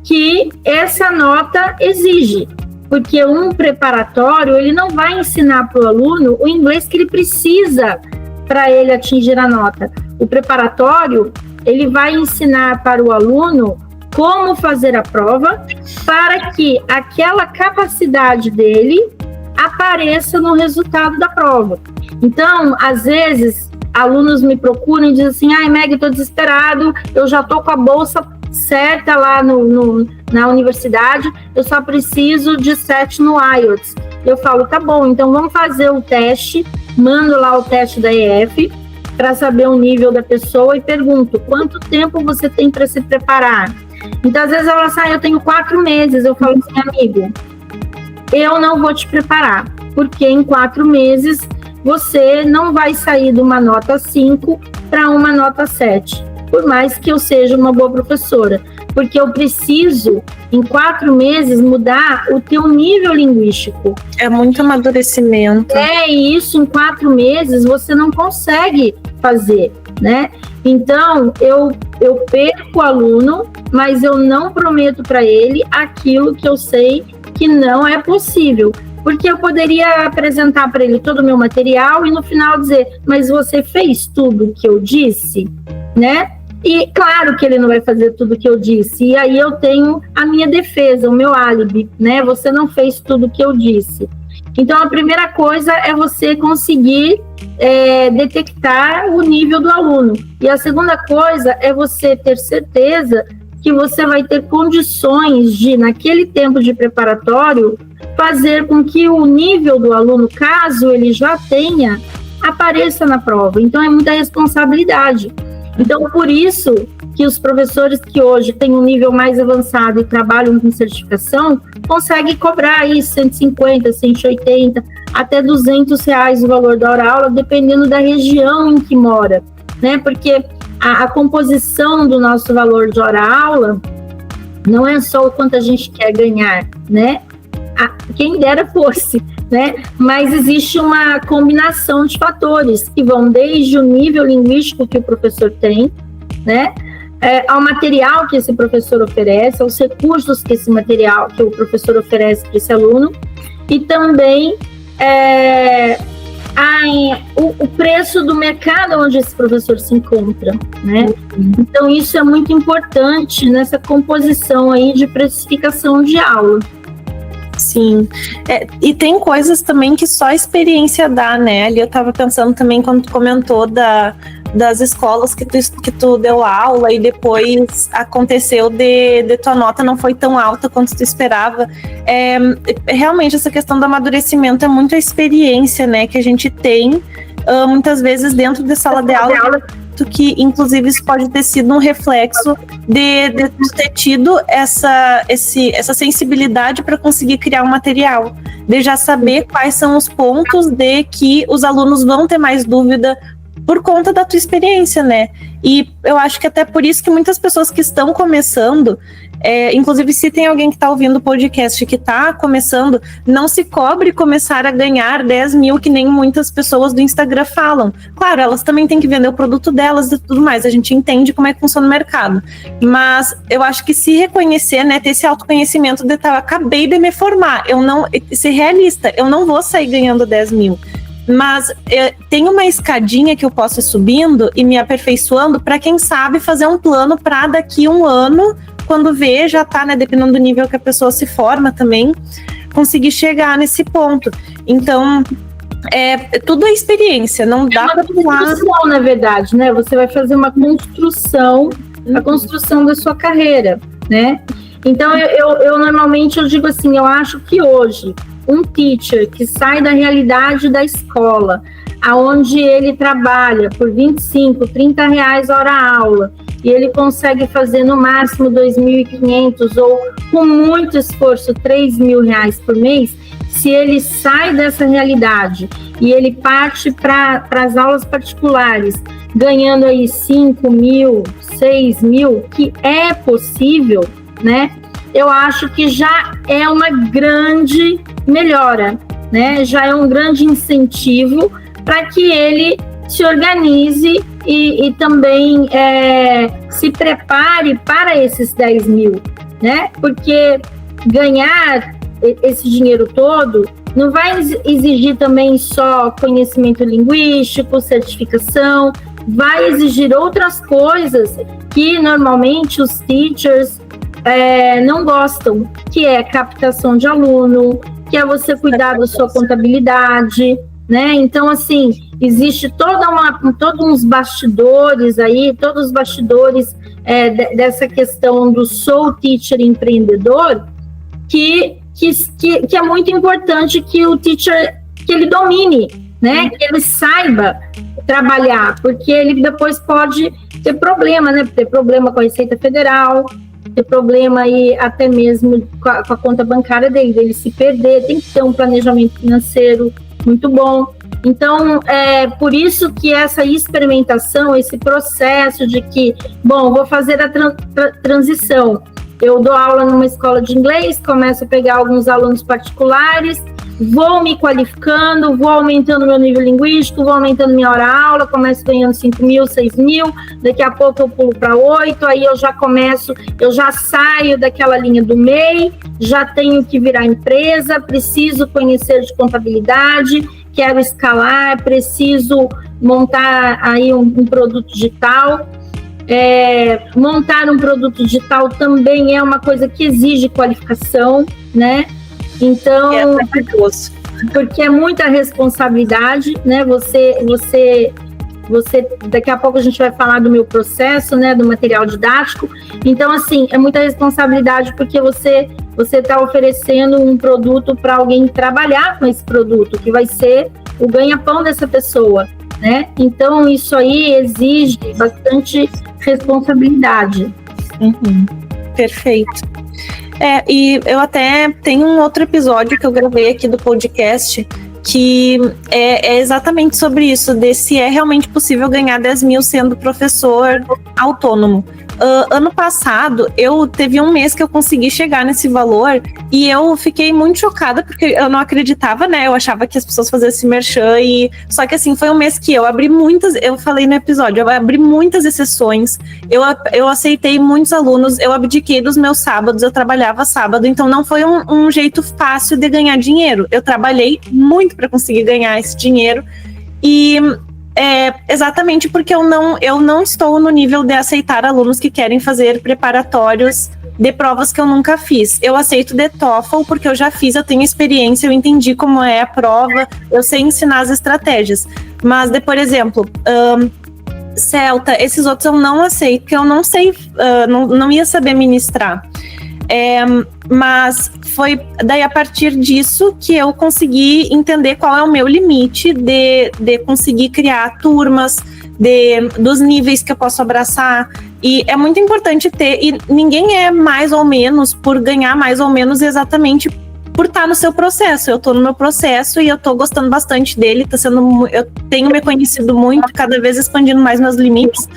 que essa nota exige. Porque um preparatório, ele não vai ensinar para o aluno o inglês que ele precisa para ele atingir a nota. O preparatório, ele vai ensinar para o aluno como fazer a prova para que aquela capacidade dele apareça no resultado da prova. Então, às vezes, alunos me procuram e dizem assim, ai, Meg, eu estou desesperado, eu já estou com a bolsa certa lá na universidade, eu só preciso de 7 no IELTS. Eu falo, tá bom, então vamos fazer o teste, mando lá o teste da EF para saber o nível da pessoa e pergunto, quanto tempo você tem para se preparar? Então, às vezes ela sai, eu tenho 4 meses, eu falo assim, amigo, eu não vou te preparar, porque em 4 meses você não vai sair de uma nota 5 para uma nota 7, por mais que eu seja uma boa professora, porque eu preciso, em 4 meses, mudar o teu nível linguístico. É muito amadurecimento. E isso em 4 meses você não consegue fazer, né? Então, eu perco o aluno, mas eu não prometo para ele aquilo que eu sei que não é possível. Porque eu poderia apresentar para ele todo o meu material e no final dizer, mas você fez tudo o que eu disse, né? E claro que ele não vai fazer tudo o que eu disse. E aí eu tenho a minha defesa, o meu álibi, né? Você não fez tudo o que eu disse. Então, a primeira coisa é você conseguir detectar o nível do aluno. E a segunda coisa é você ter certeza que você vai ter condições de, naquele tempo de preparatório, fazer com que o nível do aluno, caso ele já tenha, apareça na prova. Então, é muita responsabilidade. Então, por isso que os professores que hoje têm um nível mais avançado e trabalham com certificação, conseguem cobrar aí 150, 180, até R$200 o valor da hora-aula, dependendo da região em que mora, né? Porque a composição do nosso valor de hora-aula não é só o quanto a gente quer ganhar, né? Quem dera fosse, né? Mas existe uma combinação de fatores que vão desde o nível linguístico que o professor tem, né? Ao material que esse professor oferece, aos recursos que esse material, que o professor oferece para esse aluno, e também o preço do mercado onde esse professor se encontra, né? Então, isso é muito importante nessa composição aí de precificação de aula. Sim, e tem coisas também que só a experiência dá, né? Ali eu estava pensando também quando tu comentou das escolas que tu deu aula e depois aconteceu de tua nota não foi tão alta quanto tu esperava. Realmente essa questão do amadurecimento é muito a experiência, né, que a gente tem muitas vezes dentro da sala de aula, que inclusive isso pode ter sido um reflexo de ter tido essa sensibilidade para conseguir criar um material, de já saber quais são os pontos de que os alunos vão ter mais dúvida por conta da tua experiência, né? E eu acho que até por isso que muitas pessoas que estão começando, inclusive se tem alguém que está ouvindo o podcast que está começando, não se cobre começar a ganhar 10 mil, que nem muitas pessoas do Instagram falam. Claro, elas também têm que vender o produto delas e tudo mais, a gente entende como é que funciona o mercado. Mas eu acho que se reconhecer, né, ter esse autoconhecimento de eu acabei de me formar, ser realista, eu não vou sair ganhando 10 mil. Mas tem uma escadinha que eu posso ir subindo e me aperfeiçoando para, quem sabe, fazer um plano para daqui um ano, quando vê, já tá, né, dependendo do nível que a pessoa se forma também, conseguir chegar nesse ponto. Então, tudo é experiência, não dá para construção, na verdade, né? Você vai fazer uma construção, a construção da sua carreira, né? Então, eu normalmente digo assim, eu acho que hoje um teacher que sai da realidade da escola, aonde ele trabalha por 25, 30 reais hora aula, e ele consegue fazer no máximo 2.500 ou com muito esforço 3.000 reais por mês, se ele sai dessa realidade e ele parte para as aulas particulares, ganhando aí 5.000, 6.000, que é possível, né? eu acho que já é uma grande melhora, né? Já é um grande incentivo para que ele se organize e também se prepare para esses 10 mil, né? Porque ganhar esse dinheiro todo não vai exigir também só conhecimento linguístico, certificação, vai exigir outras coisas que normalmente os teachers não gostam, que é captação de aluno, que é você cuidar da sua contabilidade, né? Então, assim, existe todos uns bastidores aí, todos os bastidores dessa questão do sou teacher empreendedor, que é muito importante que o teacher, que ele domine, né? Que ele saiba trabalhar, porque ele depois pode ter problema, né? Ter problema com a Receita Federal, ter problema aí até mesmo com a conta bancária dele se perder, tem que ter um planejamento financeiro muito bom. Então, por isso que essa experimentação, esse processo de que, bom, vou fazer a transição. Eu dou aula numa escola de inglês, começo a pegar alguns alunos particulares, vou me qualificando, vou aumentando meu nível linguístico, vou aumentando minha hora-aula, começo ganhando 5 mil, 6 mil, daqui a pouco eu pulo para 8, aí eu já saio daquela linha do MEI, já tenho que virar empresa, preciso conhecer de contabilidade, quero escalar, preciso montar aí um produto digital. Montar um produto digital também é uma coisa que exige qualificação, né? Então, porque é muita responsabilidade, né? Você, daqui a pouco a gente vai falar do meu processo, né? Do material didático. Então, assim, é muita responsabilidade porque você está oferecendo um produto para alguém trabalhar com esse produto, que vai ser o ganha-pão dessa pessoa, né? Então, isso aí exige bastante responsabilidade. Uhum. Perfeito. E eu até tenho um outro episódio que eu gravei aqui do podcast que é exatamente sobre isso, de se é realmente possível ganhar 10 mil sendo professor autônomo. Ano passado, teve um mês que eu consegui chegar nesse valor e eu fiquei muito chocada porque eu não acreditava, né? Eu achava que as pessoas faziam esse merchan só que assim, foi um mês que eu abri eu falei no episódio, eu abri muitas exceções, eu aceitei muitos alunos, eu abdiquei dos meus sábados, eu trabalhava sábado, então não foi um jeito fácil de ganhar dinheiro. Eu trabalhei muito para conseguir ganhar esse dinheiro e exatamente porque eu não estou no nível de aceitar alunos que querem fazer preparatórios de provas que eu nunca fiz. Eu aceito de TOEFL porque eu já fiz, eu tenho experiência, eu entendi como é a prova, eu sei ensinar as estratégias. Mas, por exemplo, Celta, esses outros eu não aceito, porque eu não sei, não ia saber ministrar. Mas foi daí a partir disso que eu consegui entender qual é o meu limite de conseguir criar turmas, dos níveis que eu posso abraçar. E é muito importante e ninguém é mais ou menos por ganhar mais ou menos exatamente por estar no seu processo. Eu estou no meu processo e eu estou gostando bastante dele, eu tenho me conhecido muito, cada vez expandindo mais meus limites,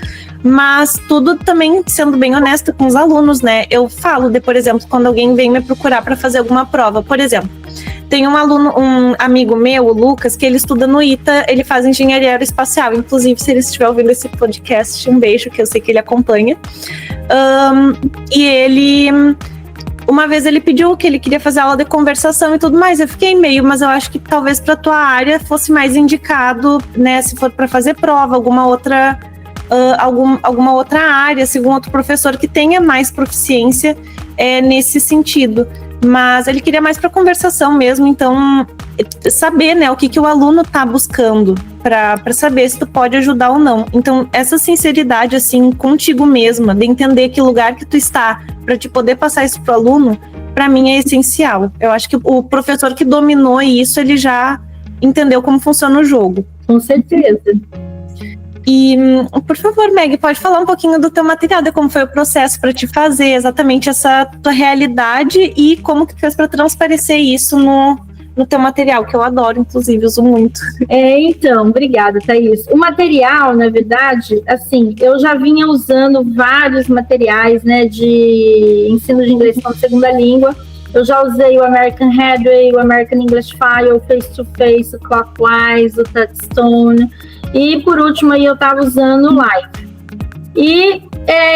mas tudo também sendo bem honesta com os alunos, né? Eu falo por exemplo, quando alguém vem me procurar para fazer alguma prova, por exemplo, tem um amigo meu, o Lucas, que ele estuda no ITA, ele faz engenharia aeroespacial, inclusive se ele estiver ouvindo esse podcast, um beijo, que eu sei que ele acompanha, e ele... Uma vez ele pediu que ele queria fazer aula de conversação e tudo mais, eu fiquei meio, mas eu acho que talvez para tua área fosse mais indicado, né, se for para fazer prova, alguma outra área, se algum outro professor que tenha mais proficiência nesse sentido. Mas ele queria mais para conversação mesmo, então saber, né, o que o aluno está buscando para saber se tu pode ajudar ou não. Então essa sinceridade assim contigo mesma, de entender que lugar que tu está para te poder passar isso pro aluno, para mim é essencial. Eu acho que o professor que dominou isso, ele já entendeu como funciona o jogo. Com certeza. E, por favor, Meg, pode falar um pouquinho do teu material, de como foi o processo para te fazer exatamente essa tua realidade e como que tu fez para transparecer isso no teu material, que eu adoro, inclusive, uso muito. Então, obrigada, Thaís. O material, na verdade, assim, eu já vinha usando vários materiais, né, de ensino de inglês como segunda língua. Eu já usei o American Headway, o American English File, o Face to Face, o Clockwise, o Touchstone. E, por último, aí eu estava usando o Live. E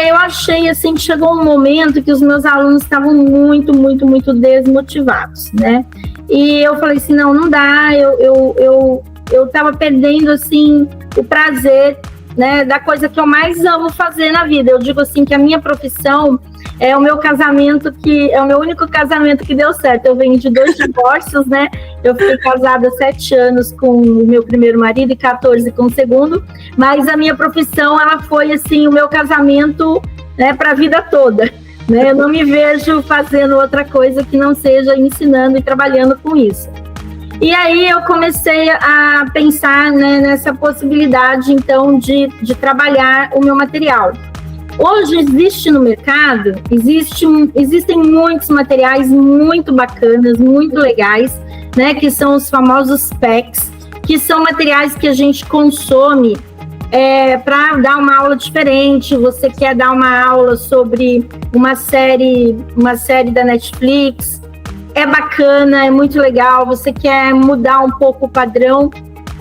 eu achei, assim, que chegou um momento que os meus alunos estavam muito, muito, muito desmotivados, né? E eu falei assim, não dá, eu estava perdendo, assim, o prazer, né, da coisa que eu mais amo fazer na vida. Eu digo assim que a minha profissão é o meu casamento, que é o meu único casamento que deu certo. Eu venho de 2 divórcios, né? Eu fiquei casada 7 anos com o meu primeiro marido e 14 com o segundo, mas a minha profissão, ela foi assim, o meu casamento, né, para a vida toda, né? Eu não me vejo fazendo outra coisa que não seja ensinando e trabalhando com isso. E aí eu comecei a pensar, né, nessa possibilidade, então, de trabalhar o meu material. Hoje existe no mercado, existem muitos materiais muito bacanas, muito legais, né, que são os famosos packs, que são materiais que a gente consome para dar uma aula diferente. Você quer dar uma aula sobre uma série da Netflix, é bacana, é muito legal. Você quer mudar um pouco o padrão,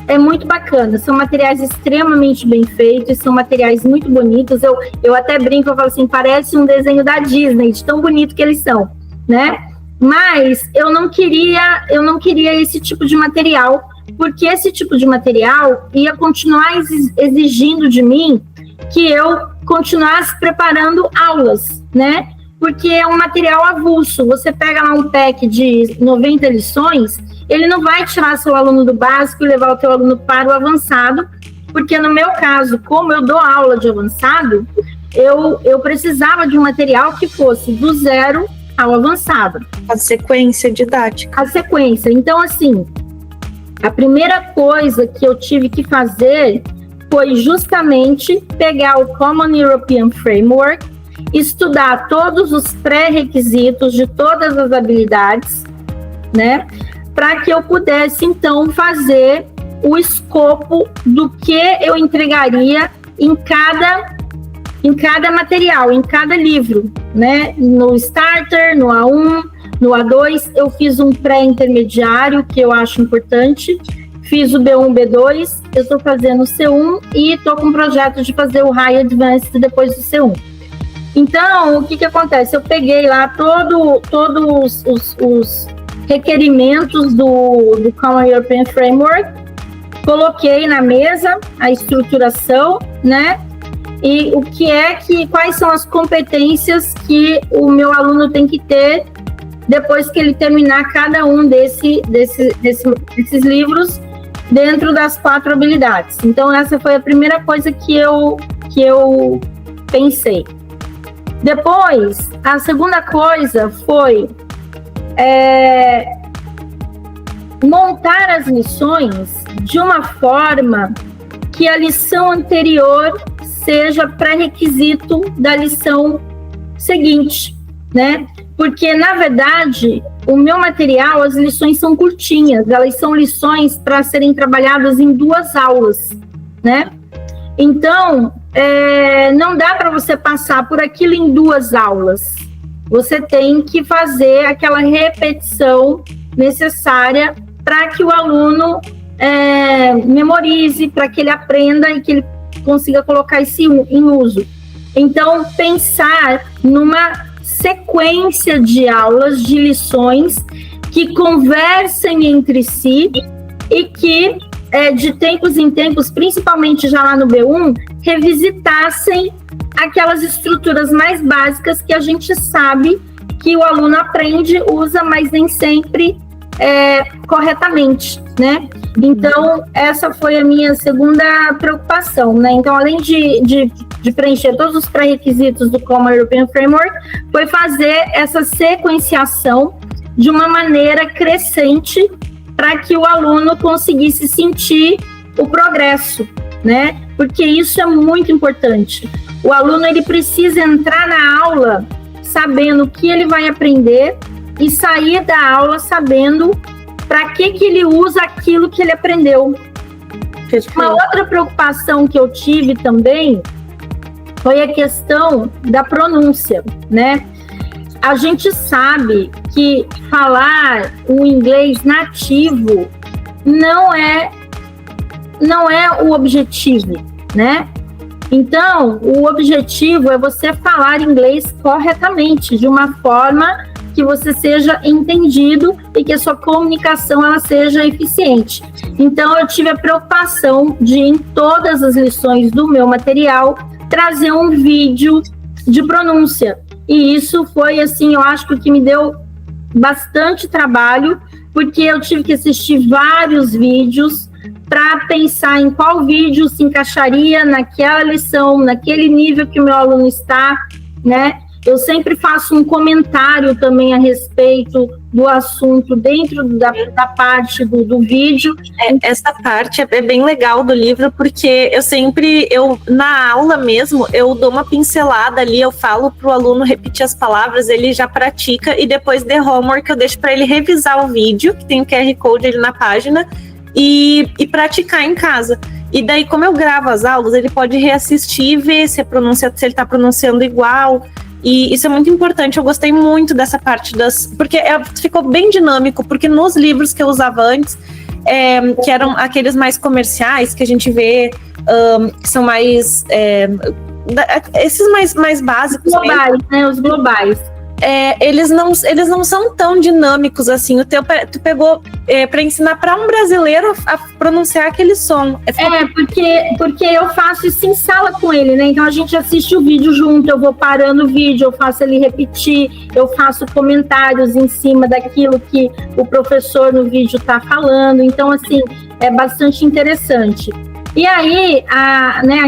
é muito bacana. São materiais extremamente bem feitos, são materiais muito bonitos. Eu até brinco, eu falo assim, parece um desenho da Disney, de tão bonito que eles são, né? Mas eu não queria esse tipo de material, porque esse tipo de material ia continuar exigindo de mim que eu continuasse preparando aulas, né? Porque é um material avulso. Você pega lá um pack de 90 lições, ele não vai tirar seu aluno do básico e levar o teu aluno para o avançado, porque no meu caso, como eu dou aula de avançado, eu precisava de um material que fosse do 0 ao avançado. A sequência didática. A sequência. Então, assim, a primeira coisa que eu tive que fazer foi justamente pegar o Common European Framework, estudar todos os pré-requisitos de todas as habilidades, né? Para que eu pudesse, então, fazer o escopo do que eu entregaria em cada material, em cada livro, né? No Starter, no A1, no A2, eu fiz um pré-intermediário, que eu acho importante, fiz o B1, B2, eu estou fazendo o C1 e estou com um projeto de fazer o High Advanced depois do C1. Então, o que acontece? Eu peguei lá todos os requerimentos do Common European Framework, coloquei na mesa a estruturação, né? E quais são as competências que o meu aluno tem que ter depois que ele terminar cada um desses livros dentro das 4 habilidades. Então, essa foi a primeira coisa que eu pensei. Depois, a segunda coisa foi montar as lições de uma forma que a lição anterior seja pré-requisito da lição seguinte, né? Porque, na verdade, o meu material, as lições são curtinhas, elas são lições para serem trabalhadas em 2 aulas, né? Então, não dá para você passar por aquilo em 2 aulas. Você tem que fazer aquela repetição necessária para que o aluno memorize, para que ele aprenda e que ele consiga colocar isso em uso. Então, pensar numa sequência de aulas, de lições que conversem entre si e que, de tempos em tempos, principalmente já lá no B1, revisitassem aquelas estruturas mais básicas que a gente sabe que o aluno aprende, usa, mas nem sempre corretamente, né? Então, essa foi a minha segunda preocupação, né? Então, além de preencher todos os pré-requisitos do Common European Framework, foi fazer essa sequenciação de uma maneira crescente para que o aluno conseguisse sentir o progresso, né? Porque isso é muito importante. O aluno, ele precisa entrar na aula sabendo o que ele vai aprender e sair da aula sabendo para que ele usa aquilo que ele aprendeu. Uma outra preocupação que eu tive também foi a questão da pronúncia, né? A gente sabe que falar o inglês nativo não é o objetivo, né? Então, o objetivo é você falar inglês corretamente, de uma forma que você seja entendido e que a sua comunicação ela seja eficiente. Então, eu tive a preocupação de, em todas as lições do meu material, trazer um vídeo de pronúncia. E isso foi, assim, eu acho que o que me deu bastante trabalho, porque eu tive que assistir vários vídeos para pensar em qual vídeo se encaixaria naquela lição, naquele nível que o meu aluno está, né? Eu sempre faço um comentário também a respeito do assunto dentro da parte do vídeo. Essa parte é bem legal do livro, porque eu na aula mesmo, eu dou uma pincelada ali, eu falo para o aluno repetir as palavras, ele já pratica, e depois de homework eu deixo para ele revisar o vídeo, que tem o QR Code ali na página, e praticar em casa. E daí, como eu gravo as aulas, ele pode reassistir e ver se ele está pronunciando igual. E isso é muito importante. Eu gostei muito dessa parte porque ficou bem dinâmico, porque nos livros que eu usava antes, que eram aqueles mais comerciais, que a gente vê, que são mais esses mais básicos globais, mesmo, né? Os globais. Eles não são tão dinâmicos assim. O teu tu pegou para ensinar para um brasileiro a pronunciar aquele som. Porque eu faço isso em sala com ele, né? Então a gente assiste o vídeo junto, eu vou parando o vídeo, eu faço ele repetir, eu faço comentários em cima daquilo que o professor no vídeo está falando. Então, assim, é bastante interessante. E aí,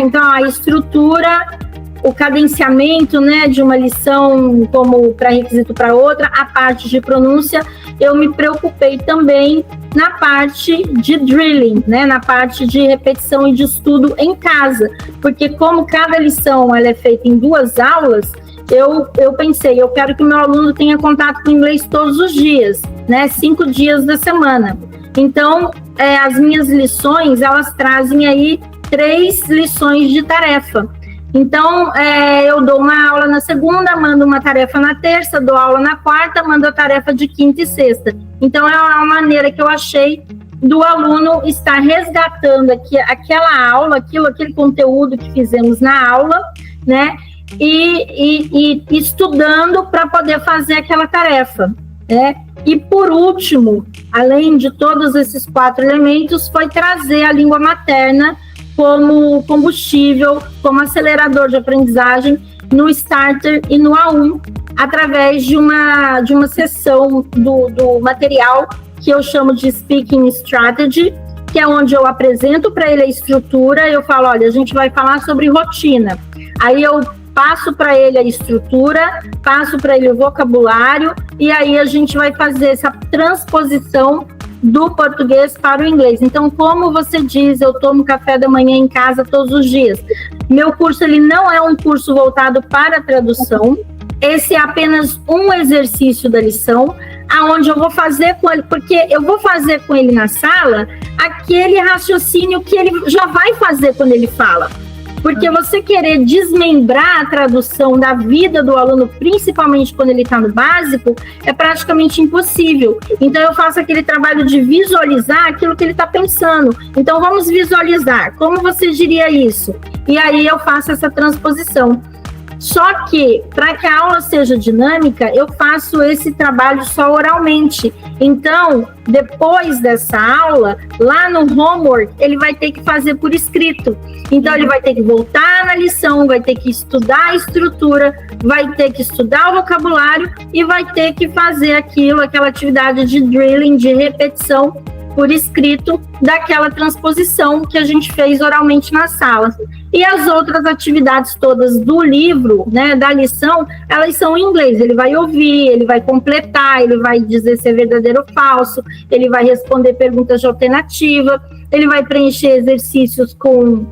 então a estrutura, o cadenciamento, né, de uma lição como pré-requisito para outra, a parte de pronúncia, eu me preocupei também na parte de drilling, né, na parte de repetição e de estudo em casa, porque como cada lição ela é feita em 2 aulas, eu pensei, eu quero que o meu aluno tenha contato com o inglês todos os dias, né, 5 dias da semana. Então, as minhas lições, elas trazem aí 3 lições de tarefa. Então, eu dou uma aula na segunda, mando uma tarefa na terça, dou aula na quarta, mando a tarefa de quinta e sexta. Então, é uma maneira que eu achei do aluno estar resgatando aquela aula, aquele conteúdo que fizemos na aula, né? E estudando para poder fazer aquela tarefa, né? E, por último, além de todos esses 4 elementos, foi trazer a língua materna como combustível, como acelerador de aprendizagem no Starter e no A1, através de uma sessão do material que eu chamo de Speaking Strategy, que é onde eu apresento para ele a estrutura, eu falo, olha, a gente vai falar sobre rotina. Aí eu passo para ele a estrutura, passo para ele o vocabulário, e aí a gente vai fazer essa transposição do português para o inglês. Então, como você diz, eu tomo café da manhã em casa todos os dias. Meu curso, ele não é um curso voltado para a tradução. Esse é apenas um exercício da lição, aonde eu vou fazer com ele, porque eu vou fazer com ele na sala aquele raciocínio que ele já vai fazer quando ele fala. Porque você querer desmembrar a tradução da vida do aluno, principalmente quando ele está no básico, é praticamente impossível. Então, eu faço aquele trabalho de visualizar aquilo que ele está pensando. Então, vamos visualizar. Como você diria isso? E aí, eu faço essa transposição. Só que, para que a aula seja dinâmica, eu faço esse trabalho só oralmente. Então, depois dessa aula, lá no homework, ele vai ter que fazer por escrito. Então, ele vai ter que voltar na lição, vai ter que estudar a estrutura, vai ter que estudar o vocabulário e vai ter que fazer aquela atividade de drilling, de repetição por escrito daquela transposição que a gente fez oralmente na sala. E as outras atividades todas do livro, né, da lição, elas são em inglês. Ele vai ouvir, ele vai completar, ele vai dizer se é verdadeiro ou falso, ele vai responder perguntas de alternativa, ele vai preencher exercícios com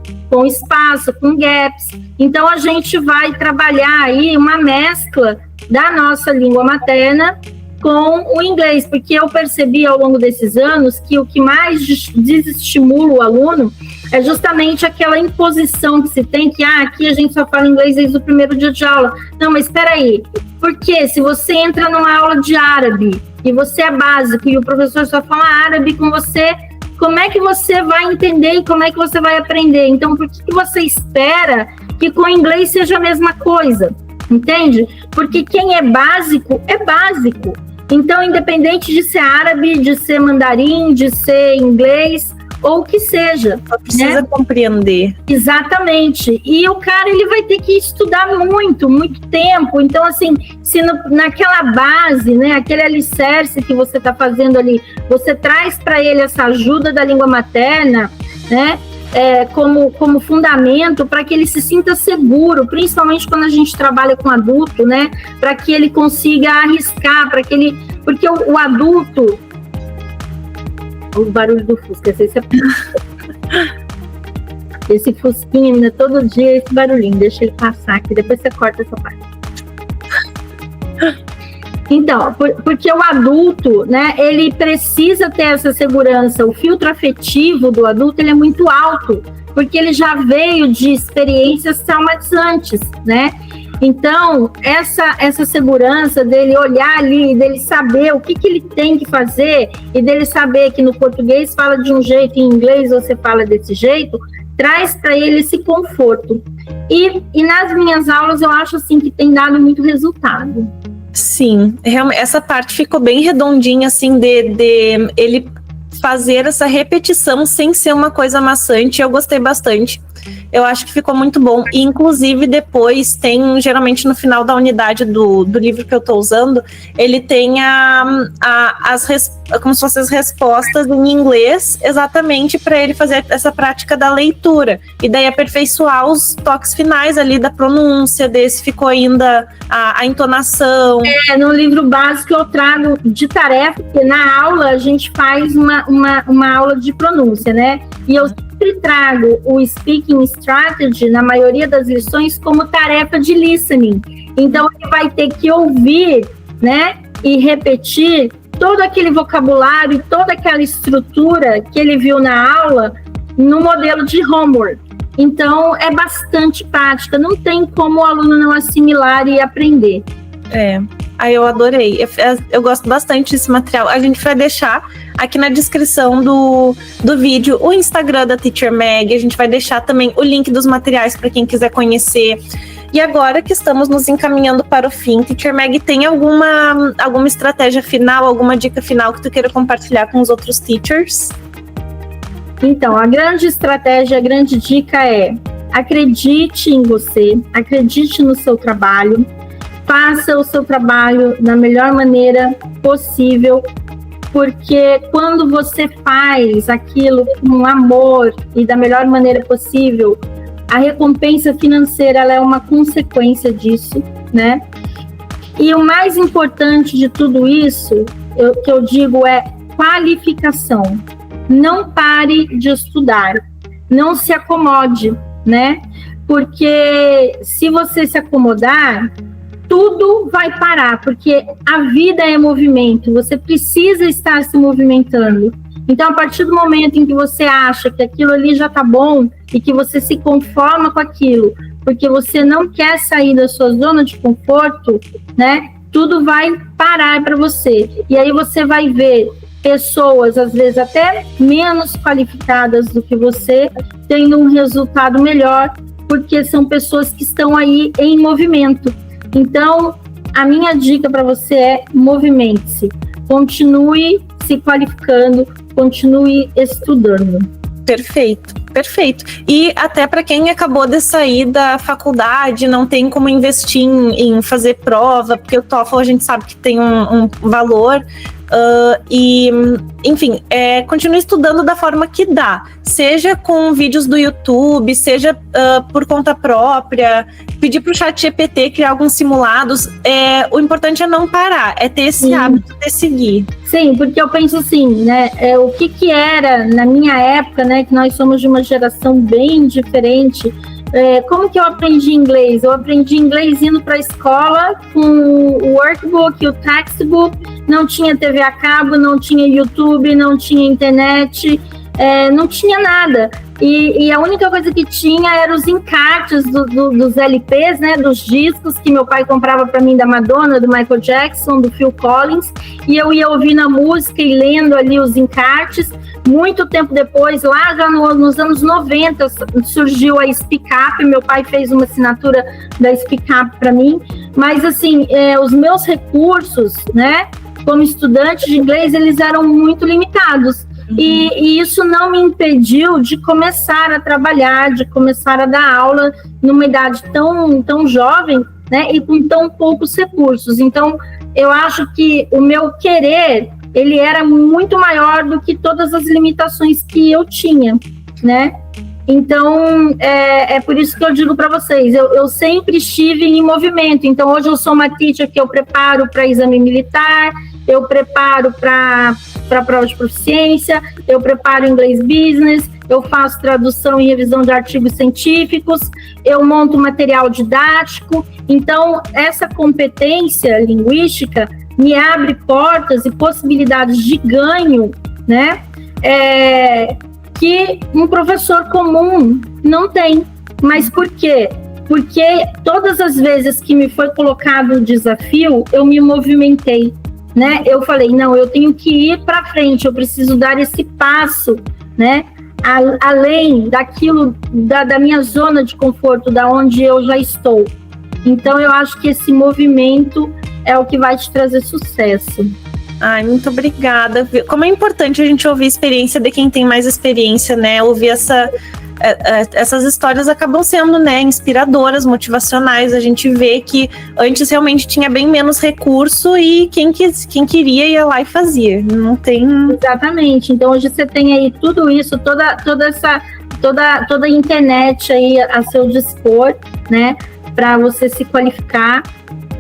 espaço, com gaps. Então, a gente vai trabalhar aí uma mescla da nossa língua materna com o inglês, porque eu percebi ao longo desses anos que o que mais desestimula o aluno é justamente aquela imposição que se tem, que aqui a gente só fala inglês desde o primeiro dia de aula. Não, mas espera aí, porque se você entra numa aula de árabe e você é básico e o professor só fala árabe com você, como é que você vai entender e como é que você vai aprender? Então, por que você espera que com o inglês seja a mesma coisa? Entende? Porque quem é básico, é básico. Então, independente de ser árabe, de ser mandarim, de ser inglês, ou o que seja. Só precisa compreender. Exatamente. E o cara, ele vai ter que estudar muito, muito tempo. Então, assim, se naquela base, né, aquele alicerce que você está fazendo ali, você traz para ele essa ajuda da língua materna, né, como fundamento para que ele se sinta seguro, principalmente quando a gente trabalha com adulto, né, para que ele consiga arriscar, porque o adulto... O barulho do Fusca, esse Fusquinha, menina, todo dia esse barulhinho, deixa ele passar aqui, depois você corta essa parte. Então, porque o adulto, né, ele precisa ter essa segurança, o filtro afetivo do adulto, ele é muito alto, porque ele já veio de experiências traumatizantes, né? Então, essa segurança dele olhar ali, dele saber o que ele tem que fazer e dele saber que no português fala de um jeito, em inglês você fala desse jeito, traz para ele esse conforto. E nas minhas aulas eu acho assim que tem dado muito resultado. Sim, realmente, essa parte ficou bem redondinha, assim, de ele fazer essa repetição sem ser uma coisa maçante. Eu gostei bastante. Eu acho que ficou muito bom. E, inclusive, depois tem, geralmente no final da unidade do livro que eu estou usando, ele tem como se fossem as respostas em inglês, exatamente para ele fazer essa prática da leitura. E daí aperfeiçoar os toques finais ali da pronúncia, desse ficou ainda a entonação. No livro básico eu trago de tarefa, porque na aula a gente faz uma aula de pronúncia, né? E eu sempre trago o Speaking Strategy, na maioria das lições, como tarefa de listening. Então, ele vai ter que ouvir, né, e repetir todo aquele vocabulário, toda aquela estrutura que ele viu na aula no modelo de homework. Então, é bastante prática, não tem como o aluno não assimilar e aprender. Eu adorei. Eu gosto bastante desse material. A gente vai deixar aqui na descrição do vídeo o Instagram da Teacher Mag. A gente vai deixar também o link dos materiais para quem quiser conhecer. E agora que estamos nos encaminhando para o fim, Teacher Mag, tem alguma estratégia final, alguma dica final que tu queira compartilhar com os outros teachers? Então, a grande estratégia, a grande dica é: acredite em você, acredite no seu trabalho, faça o seu trabalho da melhor maneira possível, porque quando você faz aquilo com amor e da melhor maneira possível, a recompensa financeira ela é uma consequência disso, né? E o mais importante de tudo isso, que eu digo, é qualificação. Não pare de estudar, não se acomode, né? Porque se você se acomodar, tudo vai parar, porque a vida é movimento, você precisa estar se movimentando. Então, a partir do momento em que você acha que aquilo ali já tá bom e que você se conforma com aquilo, porque você não quer sair da sua zona de conforto, né? Tudo vai parar para você. E aí você vai ver pessoas, às vezes até menos qualificadas do que você, tendo um resultado melhor, porque são pessoas que estão aí em movimento. Então, a minha dica para você é: movimente-se, continue se qualificando, continue estudando. Perfeito. E até para quem acabou de sair da faculdade, não tem como investir em fazer prova, porque o TOEFL a gente sabe que tem um valor. Enfim, continue estudando da forma que dá, seja com vídeos do YouTube, seja por conta própria, pedir para o ChatGPT criar alguns simulados. O importante é não parar, é ter esse hábito de seguir. Sim, porque eu penso assim, né, o que era na minha época, né, que nós somos de uma geração bem diferente. como que eu aprendi inglês? Eu aprendi inglês indo para a escola com o workbook, o textbook, não tinha TV a cabo, não tinha YouTube, não tinha internet, não tinha nada. E a única coisa que tinha eram os encartes dos LPs, né, dos discos que meu pai comprava para mim da Madonna, do Michael Jackson, do Phil Collins, e eu ia ouvindo a música e lendo ali os encartes. Muito tempo depois, lá já nos anos 90, surgiu a Speak Up, meu pai fez uma assinatura da Speak Up para mim, mas assim, os meus recursos, né, como estudante de inglês, eles eram muito limitados. E isso não me impediu de começar a trabalhar, de começar a dar aula numa idade tão jovem, né, e com tão poucos recursos. Então, eu acho que o meu querer, ele era muito maior do que todas as limitações que eu tinha, né? Então, é por isso que eu digo para vocês, eu sempre estive em movimento. Então, hoje eu sou uma teacher que eu preparo para exame militar, eu preparo para prova de proficiência, eu preparo inglês business, eu faço tradução e revisão de artigos científicos, eu monto material didático. Então, essa competência linguística me abre portas e possibilidades de ganho, né? Que um professor comum não tem. Mas por quê? Porque todas as vezes que me foi colocado o desafio, eu me movimentei, né? Eu falei, não, eu tenho que ir para frente, eu preciso dar esse passo, né? Além daquilo, da minha zona de conforto, da onde eu já estou. Então, eu acho que esse movimento é o que vai te trazer sucesso. Ai, muito obrigada. Como é importante a gente ouvir a experiência de quem tem mais experiência, né? Ouvir essas histórias acabam sendo, né, inspiradoras, motivacionais. A gente vê que antes realmente tinha bem menos recurso e quem queria ia lá e fazia. Não tem... Exatamente. Então hoje você tem aí tudo isso, toda a internet aí a seu dispor, né, para você se qualificar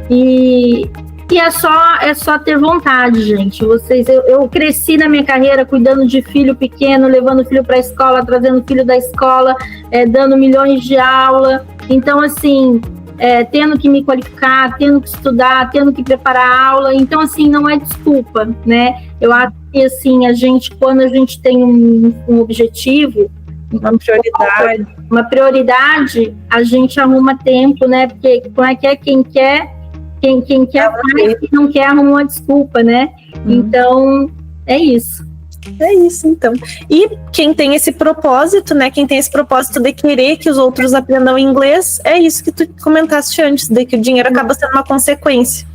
e é só ter vontade, gente. Eu cresci na minha carreira cuidando de filho pequeno, levando filho para a escola, trazendo filho da escola, dando milhões de aula. Então, assim, tendo que me qualificar, tendo que estudar, tendo que preparar a aula. Então, assim, não é desculpa, né? Eu acho que, assim, quando a gente tem um objetivo, uma prioridade, a gente arruma tempo, né? Porque como é que quem quer faz, quem não quer arruma uma desculpa, né? Então, é isso. É isso, então. E quem tem esse propósito, né? Quem tem esse propósito de querer que os outros aprendam inglês, é isso que tu comentaste antes, de que o dinheiro acaba sendo uma consequência.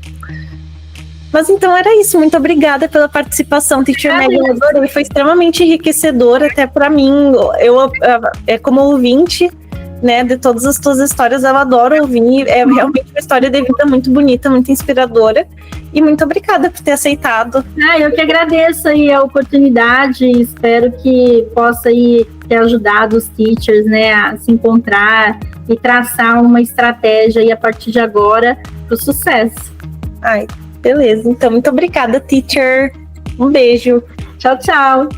Mas então era isso. Muito obrigada pela participação, Teacher Maggie. Eu adorei, foi extremamente enriquecedor até para mim. Eu como ouvinte, né, de todas as tuas histórias, eu adoro ouvir. É realmente uma história de vida muito bonita, muito inspiradora. E muito obrigada por ter aceitado. Eu que agradeço aí a oportunidade. Espero que possa aí ter ajudado os teachers, né, a se encontrar e traçar uma estratégia aí a partir de agora para o sucesso. Ai, beleza. Então, muito obrigada, teacher. Um beijo. Tchau, tchau.